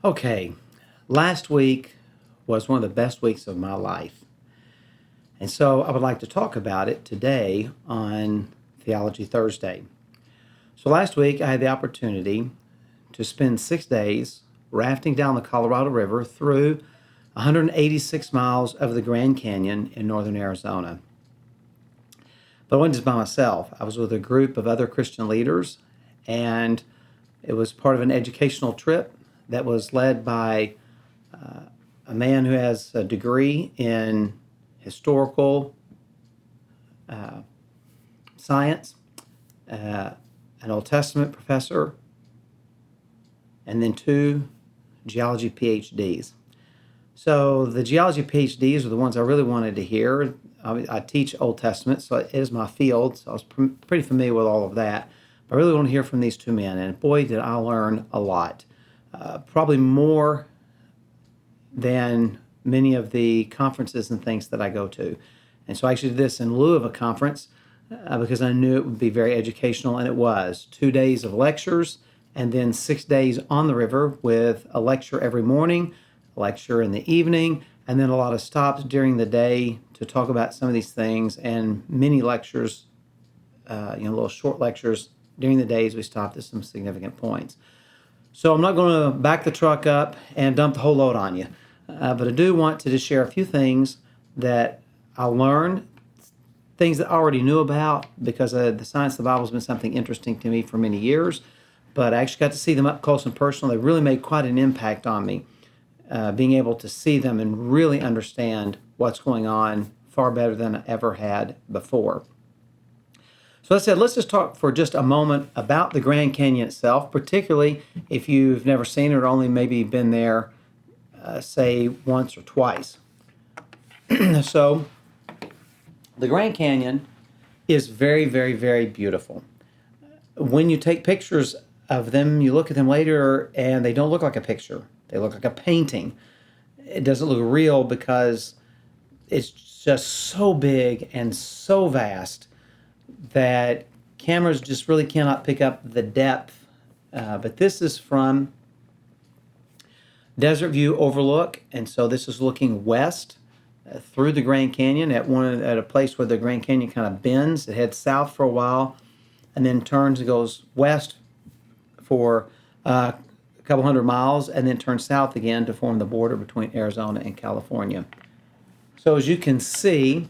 Okay, last week was one of the best weeks of my life. And so I would like to talk about it today on Theology Thursday. So last week I had the opportunity to spend 6 days rafting down the Colorado River through 186 miles of the Grand Canyon in northern Arizona. But I wasn't just by myself. I was with a group of other Christian leaders, and it was part of an educational trip that was led by a man who has a degree in historical science, an Old Testament professor, and then two geology PhDs. So the geology PhDs are the ones I really wanted to hear. I teach Old Testament, so it is my field, so I was pretty familiar with all of that. But I really want to hear from these two men, and boy, did I learn a lot. Probably more than many of the conferences and things that I go to. And so I actually did this in lieu of a conference because I knew it would be very educational, and it was. 2 days of lectures, and then 6 days on the river with a lecture every morning, a lecture in the evening, and then a lot of stops during the day to talk about some of these things, and many lectures, little short lectures during the days we stopped at some significant points. So I'm not going to back the truck up and dump the whole load on you, but I do want to just share a few things that I learned, things that I already knew about because the science of the Bible has been something interesting to me for many years, but I actually got to see them up close and personal. They really made quite an impact on me, being able to see them and really understand what's going on far better than I ever had before. So I said, let's just talk for just a moment about the Grand Canyon itself, particularly if you've never seen it or only maybe been there, say, once or twice. So the Grand Canyon is very, very, very beautiful. When you take pictures of them, you look at them later, and they don't look like a picture. They look like a painting. It doesn't look real because it's just so big and so vast that cameras just really cannot pick up the depth. But this is from Desert View Overlook, and so this is looking west through the Grand Canyon at a place where the Grand Canyon kind of bends. It heads south for a while, and then turns and goes west for a couple hundred miles, and then turns south again to form the border between Arizona and California. So as you can see,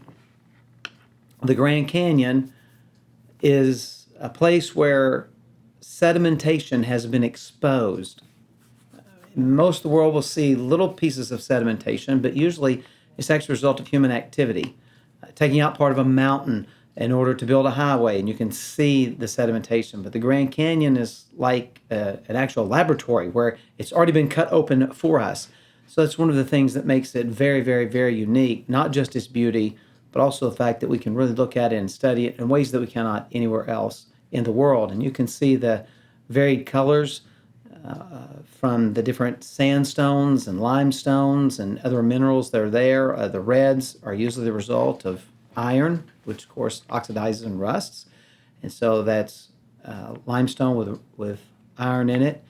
the Grand Canyon is a place where sedimentation has been exposed. Most of the world will see little pieces of sedimentation, but usually it's actually a result of human activity, taking out part of a mountain in order to build a highway, and you can see the sedimentation. But the Grand Canyon is like an actual laboratory where it's already been cut open for us. So that's one of the things that makes it very, very, very unique, not just its beauty, but also the fact that we can really look at it and study it in ways that we cannot anywhere else in the world. And you can see the varied colors from the different sandstones and limestones and other minerals that are there. The reds are usually the result of iron, which of course oxidizes and rusts. And so that's limestone with iron in it.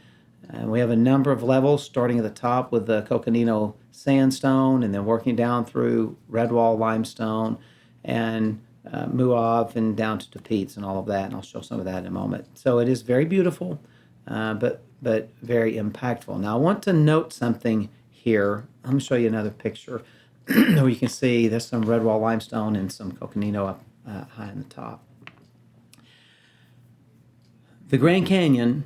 And we have a number of levels starting at the top with the Coconino sandstone and then working down through Redwall limestone and Muav and down to Tapeats and all of that. And I'll show some of that in a moment. So it is very beautiful, but very impactful. Now I want to note something here. Let me show you another picture where you can see there's some Redwall limestone and some Coconino up high in the top. The Grand Canyon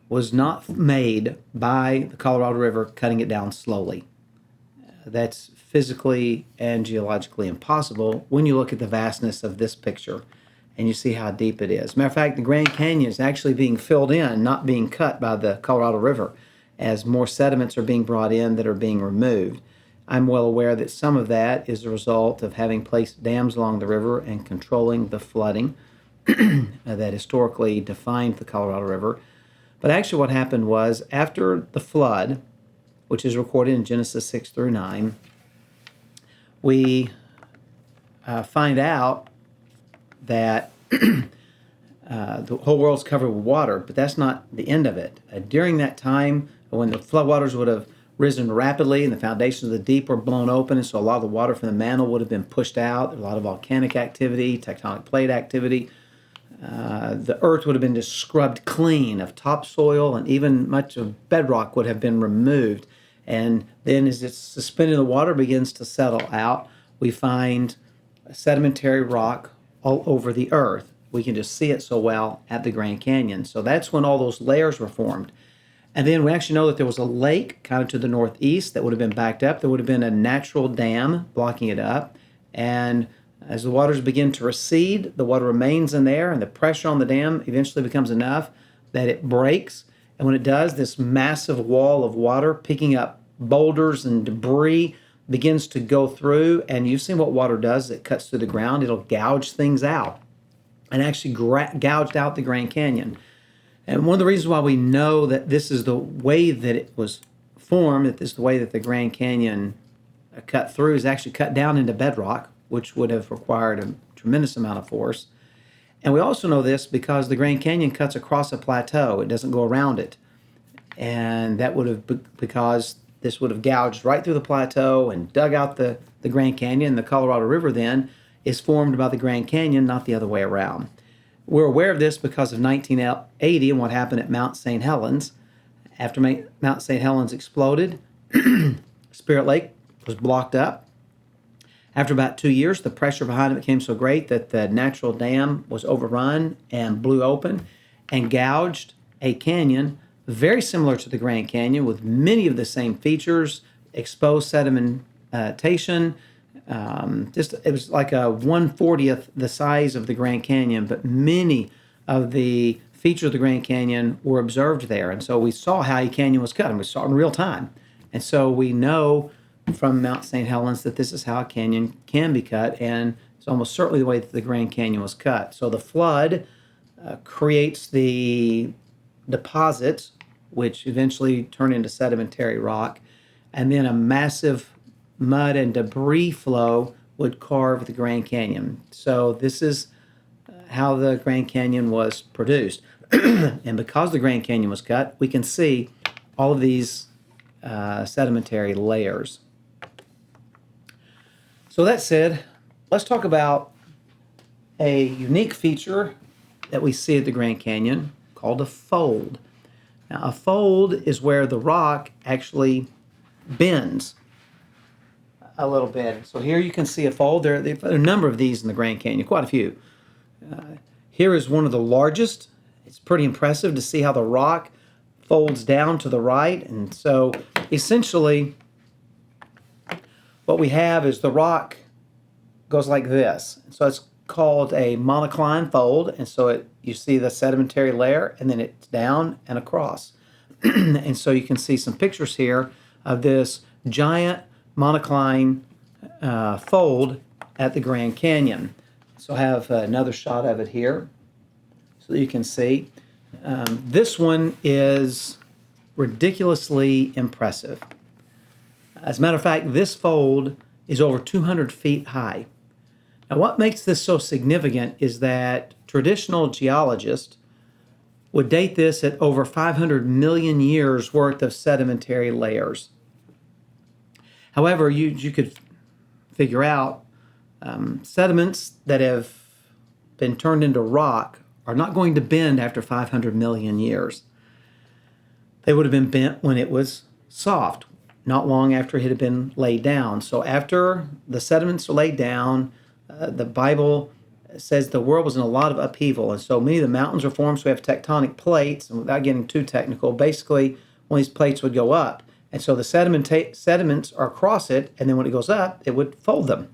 was not made by the Colorado River cutting it down slowly. That's physically and geologically impossible when you look at the vastness of this picture and you see how deep it is. Matter of fact, the Grand Canyon is actually being filled in, not being cut by the Colorado River, as more sediments are being brought in that are being removed. I'm well aware that some of that is a result of having placed dams along the river and controlling the flooding that historically defined the Colorado River. But actually what happened was after the flood, which is recorded in Genesis 6 through 9, we find out that the whole world's covered with water, but that's not the end of it. During that time, when the floodwaters would have risen rapidly and the foundations of the deep were blown open, and so a lot of the water from the mantle would have been pushed out. A lot of volcanic activity, tectonic plate activity. The earth would have been just scrubbed clean of topsoil, and even much of bedrock would have been removed. And then as it's suspended in the water begins to settle out, we find sedimentary rock all over the earth. We can just see it so well at the Grand Canyon. So that's when all those layers were formed. And then we actually know that there was a lake kind of to the northeast that would have been backed up. There would have been a natural dam blocking it up. And as the waters begin to recede, the water remains in there, and the pressure on the dam eventually becomes enough that it breaks. And when it does, this massive wall of water picking up boulders and debris begins to go through. And you've seen what water does. It cuts through the ground. It'll gouge things out, and actually gouged out the Grand Canyon. And one of the reasons why we know that this is the way that it was formed, that this is the way that the Grand Canyon cut through, is actually cut down into bedrock, which would have required a tremendous amount of force. And we also know this because the Grand Canyon cuts across a plateau. It doesn't go around it. And that would have, because this would have gouged right through the plateau and dug out the Grand Canyon. The Colorado River then is formed by the Grand Canyon, not the other way around. We're aware of this because of 1980 and what happened at Mount St. Helens. After Mount St. Helens exploded, Spirit Lake was blocked up. After about 2 years, the pressure behind it became so great that the natural dam was overrun and blew open and gouged a canyon very similar to the Grand Canyon with many of the same features, exposed sedimentation. It was like a 1/40th the size of the Grand Canyon, but many of the features of the Grand Canyon were observed there. And so we saw how a canyon was cut, and we saw it in real time. And so we know from Mount St. Helens that this is how a canyon can be cut, and it's almost certainly the way that the Grand Canyon was cut. So the flood creates the deposits, which eventually turn into sedimentary rock, and then a massive mud and debris flow would carve the Grand Canyon. So this is how the Grand Canyon was produced. And because the Grand Canyon was cut, we can see all of these sedimentary layers. So that said, let's talk about a unique feature that we see at the Grand Canyon called a fold. Now, a fold is where the rock actually bends a little bit. So here you can see a fold. There are a number of these in the Grand Canyon, quite a few. Here is one of the largest. It's pretty impressive to see how the rock folds down to the right. And so essentially what we have is the rock goes like this. So it's called a monocline fold. And so you see the sedimentary layer, and then it's down and across. And so you can see some pictures here of this giant monocline fold at the Grand Canyon. So I have another shot of it here so that you can see. This one is ridiculously impressive. As a matter of fact, this fold is over 200 feet high. Now, what makes this so significant is that traditional geologists would date this at over 500 million years worth of sedimentary layers. However, you could figure out sediments that have been turned into rock are not going to bend after 500 million years. They would have been bent when it was soft, not long after it had been laid down. So after the sediments are laid down, the Bible says the world was in a lot of upheaval, and so many of the mountains were formed, so we have tectonic plates, and without getting too technical, basically one of these plates would go up, and so the sediments are across it, and then when it goes up, it would fold them.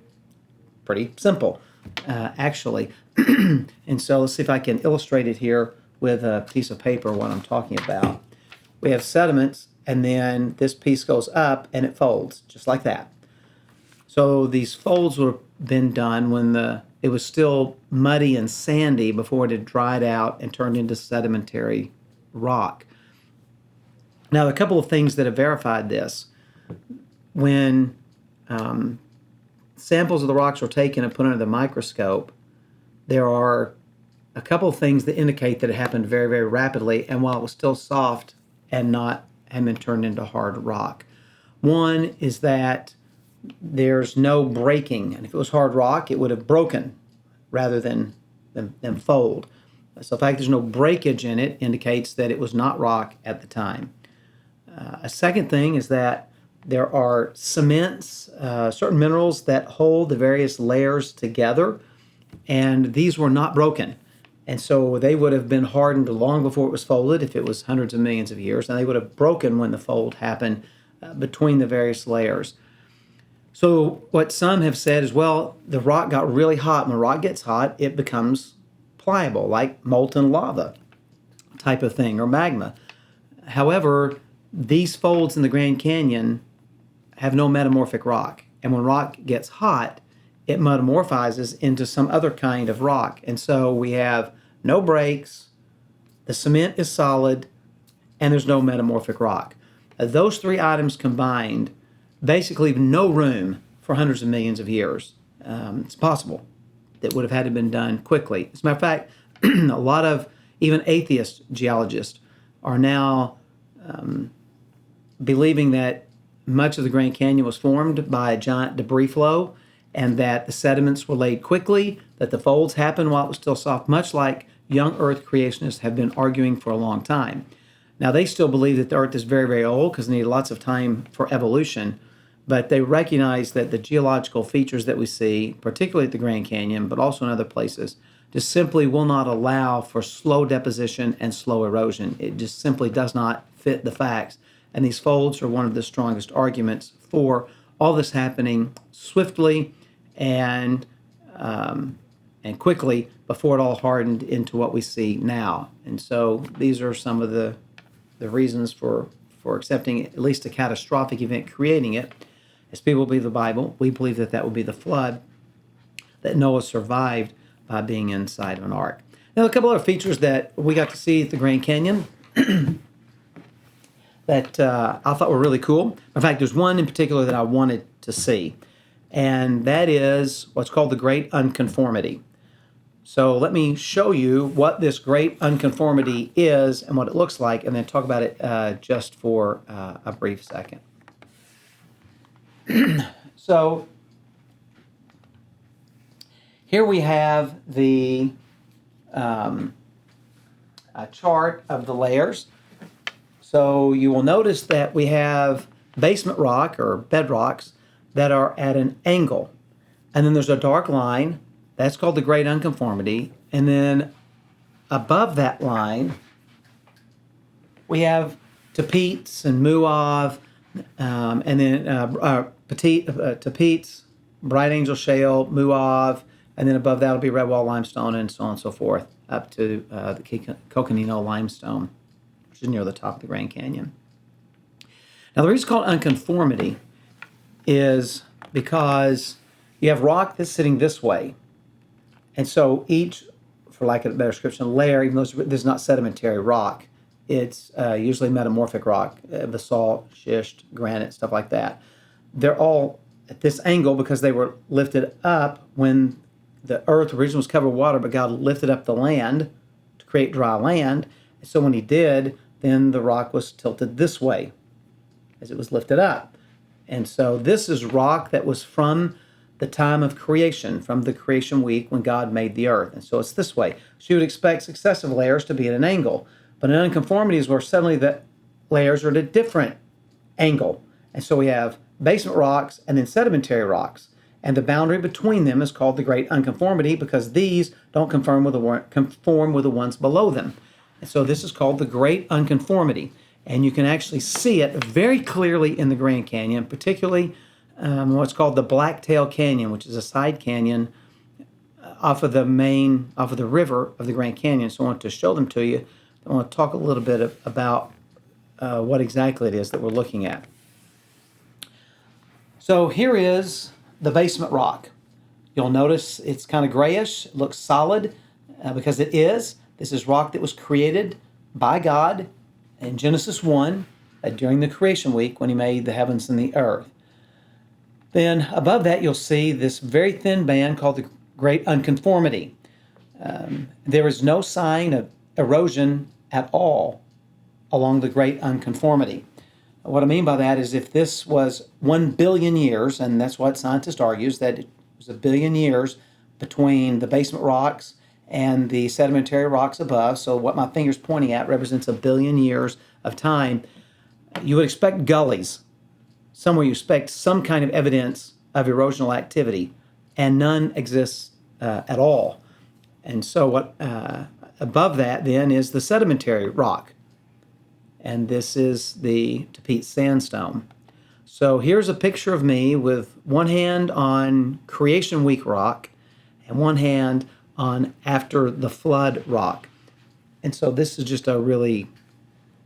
Pretty simple, actually. And so let's see if I can illustrate it here with a piece of paper, what I'm talking about. We have sediments, and then this piece goes up, and it folds, just like that. So these folds would have been done when it was still muddy and sandy before it had dried out and turned into sedimentary rock. Now, there are a couple of things that have verified this. When samples of the rocks were taken and put under the microscope, there are a couple of things that indicate that it happened very, very rapidly, and while it was still soft and not had been turned into hard rock. One is that there's no breaking, and if it was hard rock, it would have broken rather than fold. So the fact there's no breakage in it indicates that it was not rock at the time. A second thing is that there are cements, certain minerals that hold the various layers together, and these were not broken. And so they would have been hardened long before it was folded, if it was hundreds of millions of years, and they would have broken when the fold happened between the various layers. So what some have said is, well, the rock got really hot. When rock gets hot, it becomes pliable, like molten lava type of thing, or magma. However, these folds in the Grand Canyon have no metamorphic rock. And when rock gets hot, it metamorphizes into some other kind of rock. And so we have no breaks, the cement is solid, and there's no metamorphic rock. Those three items combined basically leave no room for hundreds of millions of years. It's possible that would have had to been done quickly. As a matter of fact, a lot of even atheist geologists are now believing that much of the Grand Canyon was formed by a giant debris flow, and that the sediments were laid quickly, that the folds happened while it was still soft, much like young Earth creationists have been arguing for a long time. Now, they still believe that the Earth is very, very old because it needed lots of time for evolution, but they recognize that the geological features that we see, particularly at the Grand Canyon, but also in other places, just simply will not allow for slow deposition and slow erosion. It just simply does not fit the facts. And these folds are one of the strongest arguments for all this happening swiftly and quickly before it all hardened into what we see now. And so these are some of the reasons for accepting at least a catastrophic event creating it. As people believe the Bible, we believe that would be the flood that Noah survived by being inside of an ark. Now, a couple other features that we got to see at the Grand Canyon that I thought were really cool. In fact, there's one in particular that I wanted to see, and that is what's called the Great Unconformity. So let me show you what this Great Unconformity is and what it looks like, and then talk about it just for a brief second. So here we have the chart of the layers. So you will notice that we have basement rock or bedrocks that are at an angle. And then there's a dark line. That's called the Great Unconformity. And then above that line, we have tapetes and muav, and then tapetes, bright angel shale, muav, and then above that will be red wall limestone, and so on and so forth, up to the Coconino limestone, which is near the top of the Grand Canyon. Now, the reason it's called unconformity is because you have rock that's sitting this way. And so each, for lack of a better description, layer, even though there's not sedimentary rock, it's usually metamorphic rock, basalt, schist, granite, stuff like that. They're all at this angle because they were lifted up when the earth originally was covered with water, but God lifted up the land to create dry land. So when he did, then the rock was tilted this way as it was lifted up. And so this is rock that was from the time of creation, from the creation week when God made the earth. And so it's this way. So you would expect successive layers to be at an angle. But an unconformity is where suddenly the layers are at a different angle. And so we have basement rocks and then sedimentary rocks. And the boundary between them is called the Great Unconformity because these don't conform with the ones below them. And so this is called the Great Unconformity. And you can actually see it very clearly in the Grand Canyon, particularly what's called the Blacktail Canyon, which is a side canyon off of the river of the Grand Canyon. So I want to show them to you. I want to talk a little bit about what exactly it is that we're looking at. So here is the basement rock. You'll notice it's kind of grayish. It looks solid because it is. This is rock that was created by God in Genesis 1 during the creation week when he made the heavens and the earth. Then above that, you'll see this very thin band called the Great Unconformity. There is no sign of erosion at all along the great unconformity. What I mean by that is if this was 1 billion years, and that's what scientists argue, is that it was a billion years between the basement rocks and the sedimentary rocks above, so what my finger's pointing at represents a billion years of time, you would expect gullies. Somewhere you expect some kind of evidence of erosional activity, and none exists at all. And so what above that then is the sedimentary rock. And this is the Tapete sandstone. So here's a picture of me with one hand on Creation Week rock and one hand on After the Flood rock. And so this is just a really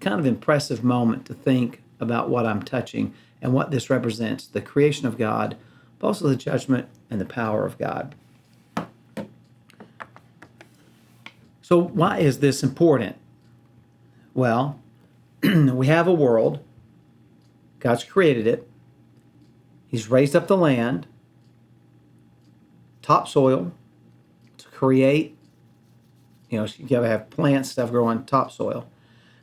kind of impressive moment to think about what I'm touching and what this represents, the creation of God, but also the judgment and the power of God. So why is this important? Well, we have a world. God's created it. He's raised up the land, topsoil, to create, you got to have plants, stuff grow on topsoil.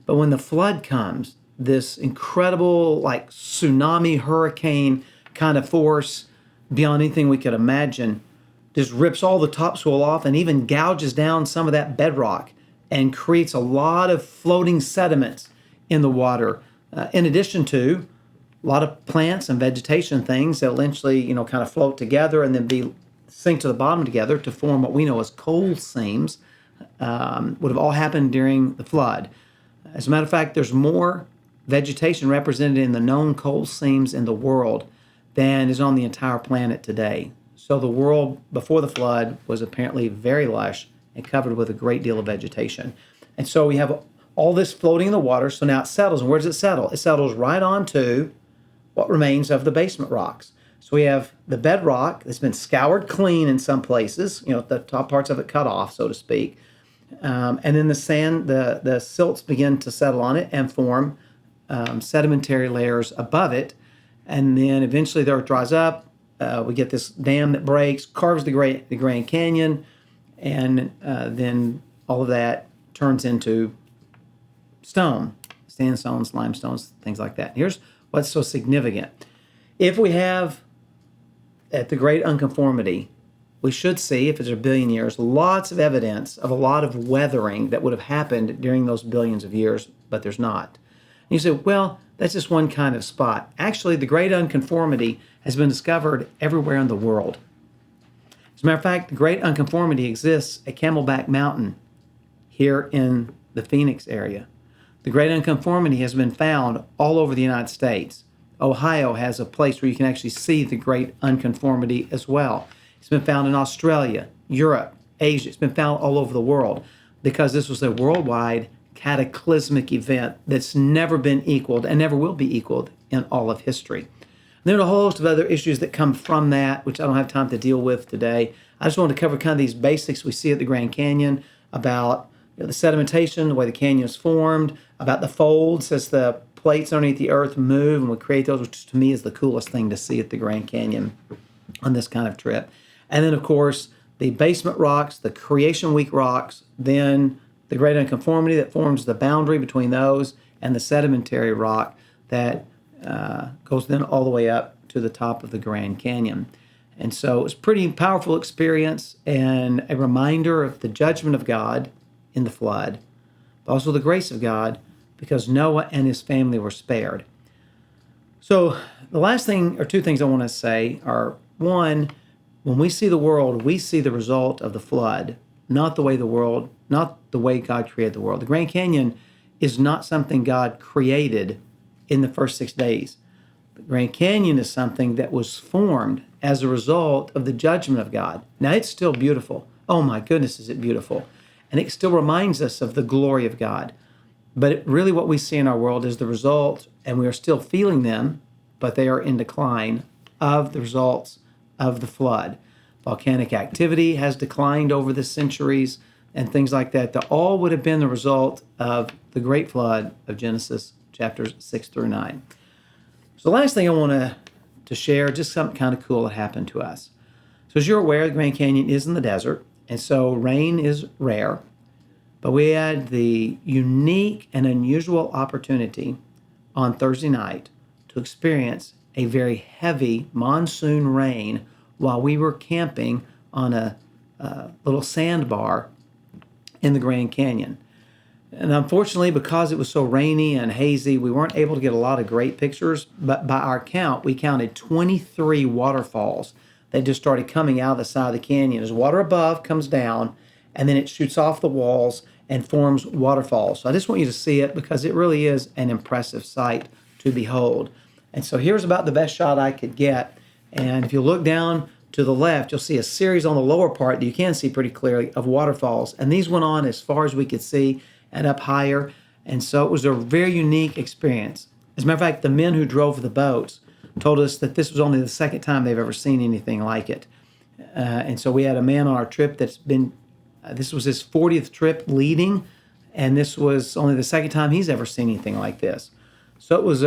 But when the flood comes, this incredible, like tsunami, hurricane kind of force beyond anything we could imagine, just rips all the topsoil off and even gouges down some of that bedrock and creates a lot of floating sediments in the water, in addition to a lot of plants and vegetation things that eventually, kind of float together and then sink to the bottom together to form what we know as coal seams, would have all happened during the flood. As a matter of fact, there's more vegetation represented in the known coal seams in the world than is on the entire planet today. So the world before the flood was apparently very lush and covered with a great deal of vegetation. And so we have all this floating in the water, so now it settles. And where does it settle? It settles right onto what remains of the basement rocks. So we have the bedrock that's been scoured clean in some places, the top parts of it cut off, so to speak. And then the sand, the silts begin to settle on it and form sedimentary layers above it. And then eventually the earth dries up. We get this dam that breaks, carves the Grand Canyon, and then all of that turns into stone, sandstones, limestones, things like that. Here's what's so significant. If we have, at the great unconformity, we should see, if it's a billion years, lots of evidence of a lot of weathering that would have happened during those billions of years, but there's not. And you say, well, that's just one kind of spot. Actually, the great unconformity has been discovered everywhere in the world. As a matter of fact, the great unconformity exists at Camelback Mountain here in the Phoenix area. The great unconformity has been found all over the United States. Ohio has a place where you can actually see the great unconformity as well. It's been found in Australia, Europe, Asia. It's been found all over the world because this was a worldwide cataclysmic event that's never been equaled and never will be equaled in all of history. And there are a whole host of other issues that come from that, which I don't have time to deal with today. I just want to cover kind of these basics we see at the Grand Canyon about the sedimentation, the way the canyon is formed, about the folds as the plates underneath the earth move and we create those, which to me is the coolest thing to see at the Grand Canyon on this kind of trip. And then, of course, the basement rocks, the Creation Week rocks, then the great unconformity that forms the boundary between those, and the sedimentary rock that goes then all the way up to the top of the Grand Canyon. And so it's a pretty powerful experience and a reminder of the judgment of God in the flood, but also the grace of God because Noah and his family were spared. So the last thing, or two things I want to say are, one, when we see the world, we see the result of the flood, not the way God created the world. The Grand Canyon is not something God created in the first 6 days. The Grand Canyon is something that was formed as a result of the judgment of God. Now, it's still beautiful. Oh my goodness, is it beautiful. And it still reminds us of the glory of God. But really what we see in our world is the result, and we are still feeling them, but they are in decline, of the results of the flood. Volcanic activity has declined over the centuries and things like that. That all would have been the result of the great flood of Genesis chapters 6 through 9. So the last thing I want to share, just something kind of cool that happened to us. So as you're aware, the Grand Canyon is in the desert, and so rain is rare. But we had the unique and unusual opportunity on Thursday night to experience a very heavy monsoon rain while we were camping on a little sandbar in the Grand Canyon. And unfortunately, because it was so rainy and hazy, we weren't able to get a lot of great pictures. But by our count, we counted 23 waterfalls that just started coming out of the side of the canyon. As water above comes down, and then it shoots off the walls and forms waterfalls. So I just want you to see it because it really is an impressive sight to behold. And so here's about the best shot I could get. And if you look down to the left, you'll see a series on the lower part that you can see pretty clearly of waterfalls. And these went on as far as we could see and up higher. And so it was a very unique experience. As a matter of fact, the men who drove the boats told us that this was only the second time they've ever seen anything like it. And so we had a man on our trip that's been, this was his 40th trip leading, and this was only the second time he's ever seen anything like this. So it was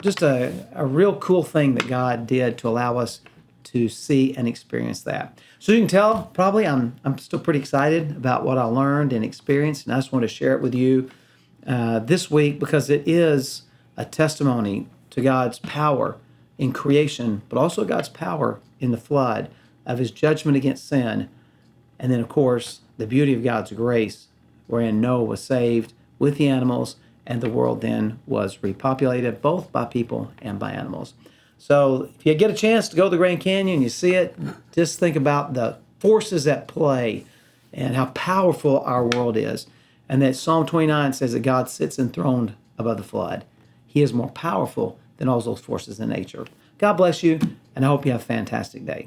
just a real cool thing that God did to allow us to see and experience that. So you can tell, probably, I'm still pretty excited about what I learned and experienced, and I just want to share it with you this week because it is a testimony to God's power in creation, but also God's power in the flood, of his judgment against sin, and then, of course, the beauty of God's grace, wherein Noah was saved with the animals, and the world then was repopulated, both by people and by animals. So if you get a chance to go to the Grand Canyon, you see it, just think about the forces at play and how powerful our world is. And that Psalm 29 says that God sits enthroned above the flood. He is more powerful than all those forces in nature. God bless you, and I hope you have a fantastic day.